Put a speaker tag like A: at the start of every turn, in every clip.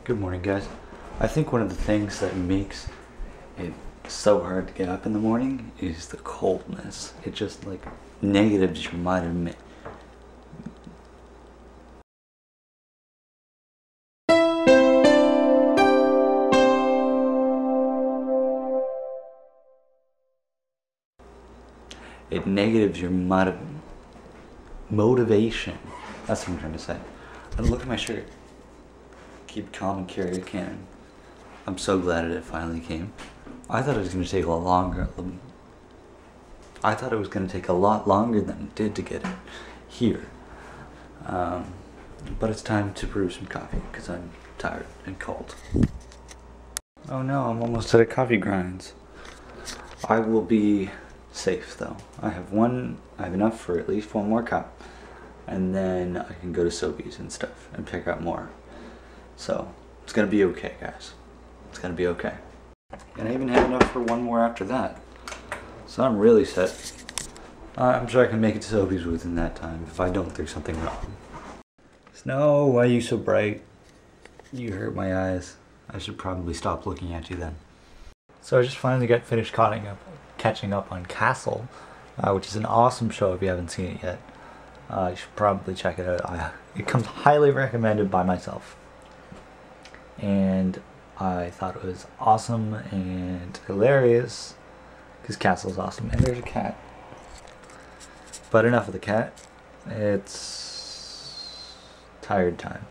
A: Good morning, guys. I think one of the things that makes it so hard to get up in the morning is the coldness. It just like negatives your mind. It negatives your motivation. That's what I'm trying to say. And look at my shirt. Keep calm and carry a cannon. I'm so glad it finally came. I thought it was going to take a lot longer. I thought it was going to take a lot longer than it did to get it here. But it's time to brew some coffee because I'm tired and cold. Oh no, I'm almost out of coffee grinds. I will be safe though. I have enough for at least one more cup. And then I can go to Sobeys and stuff and pick up more. So, it's gonna be okay, guys. It's gonna be okay. And I even have enough for one more after that. So I'm really set. I'm sure I can make it to Sobeys within that time. If I don't, there's something wrong. Snow, why are you so bright? You hurt my eyes. I should probably stop looking at you then. So I just finally got finished catching up on Castle, which is an awesome show if you haven't seen it yet. You should probably check it out. It comes highly recommended by myself. And I thought it was awesome and hilarious because Castle's awesome. And there's a cat. But enough of the cat. It's tired time.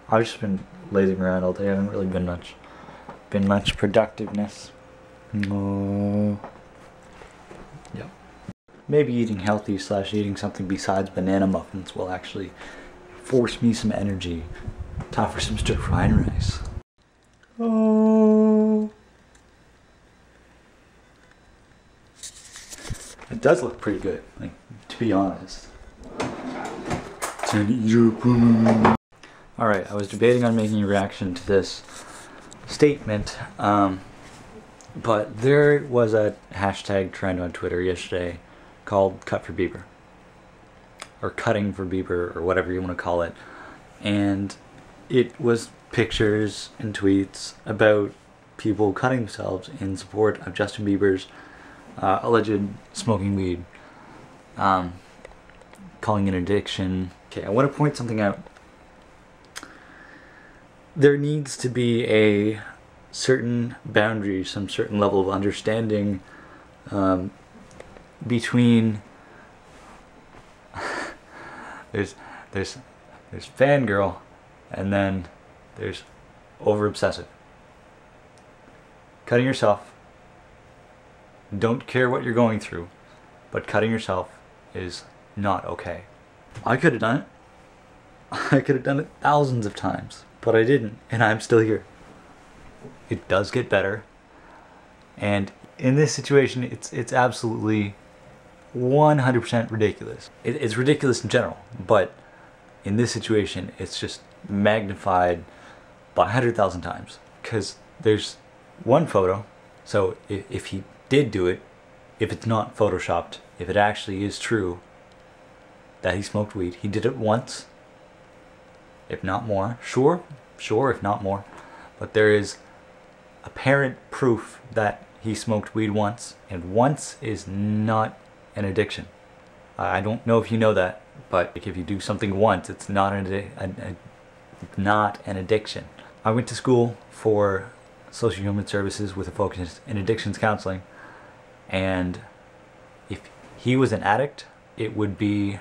A: I've just been lazing around all day. I haven't really been much productiveness. No. Yep. Maybe eating healthy / eating something besides banana muffins will actually force me some energy to offer some stir-fried rice. Oh. It does look pretty good, like, to be honest. Alright, I was debating on making a reaction to this statement, but there was a hashtag trend on Twitter yesterday called Cut for Bieber. Or Cutting for Bieber, or whatever you want to call it. And it was pictures and tweets about people cutting themselves in support of Justin Bieber's alleged smoking weed, calling it an addiction. Okay, I want to point something out. There needs to be a certain boundary, some certain level of understanding between there's fangirl and then there's over obsessive. Cutting yourself, don't care what you're going through, but cutting yourself is not okay. I could have done it. I could have done it thousands of times, but I didn't, and I'm still here. It does get better, and in this situation, it's absolutely 100% ridiculous. It's ridiculous in general, but in this situation, it's just magnified by 100,000 times. Because there's one photo, so if he did do it, if it's not photoshopped, if it actually is true that he smoked weed, he did it once, if not more. Sure, if not more. But there is apparent proof that he smoked weed once, and once is not an addiction. I don't know if you know that, but if you do something once, it's not an addiction. I went to school for social human services with a focus in addictions counseling, and if he was an addict, it would be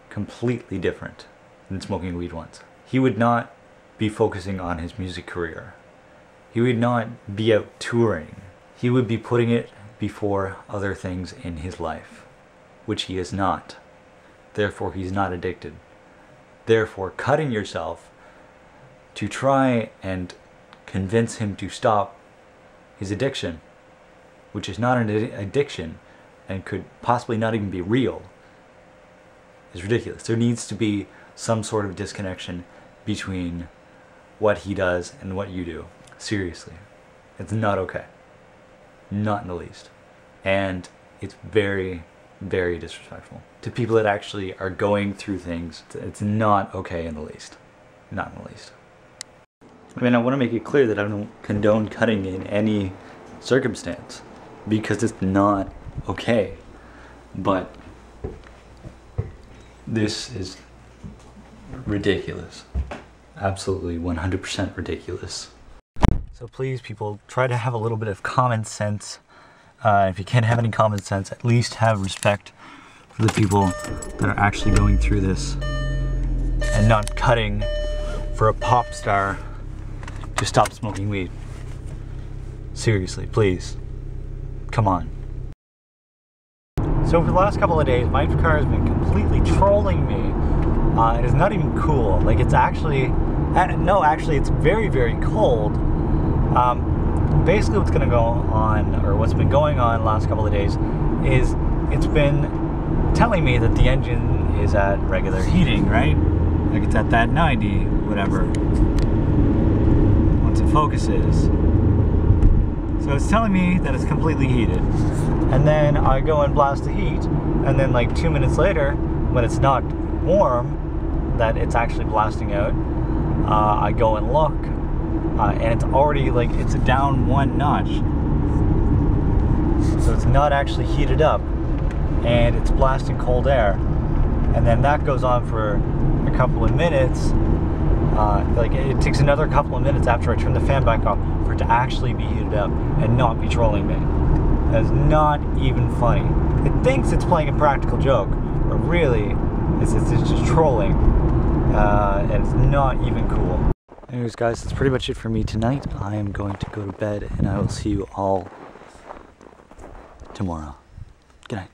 A: completely different than smoking weed once. He would not be focusing on his music career. He would not be out touring. He would be putting it before other things in his life, which he is not. Therefore, he's not addicted. Therefore, cutting yourself to try and convince him to stop his addiction, which is not an addiction and could possibly not even be real, is ridiculous. There needs to be some sort of disconnection between what he does and what you do. Seriously. It's not okay. Not in the least. And it's very, very disrespectful to people that actually are going through things. It's not okay in the least. Not in the least. mean, I want to make it clear that I don't condone cutting in any circumstance, because it's not okay. But this is ridiculous. Absolutely 100% ridiculous. So please, people, try to have a little bit of common sense. If you can't have any common sense, at least have respect for the people that are actually going through this and not cutting for a pop star to stop smoking weed. Seriously, please. Come on. So for the last couple of days, my car has been completely trolling me. It is not even cool. Like, it's actually, no, actually it's very, very cold. Basically what's gonna go on, or what's been going on the last couple of days, is it's been telling me that the engine is at regular heating, right? Like it's at that 90, whatever, once it focuses. So it's telling me that it's completely heated. And then I go and blast the heat, and then like 2 minutes later, when it's not warm, that it's actually blasting out, I go and look, and it's already like, it's down 1 notch. So it's not actually heated up, and it's blasting cold air. And then that goes on for a couple of minutes. Like it takes another couple of minutes after I turn the fan back off for it to actually be heated up and not be trolling me. That's not even funny. It thinks it's playing a practical joke, but really, it's just trolling. And it's not even cool. Anyways guys, that's pretty much it for me tonight. I am going to go to bed, and I will see you all tomorrow. Good night.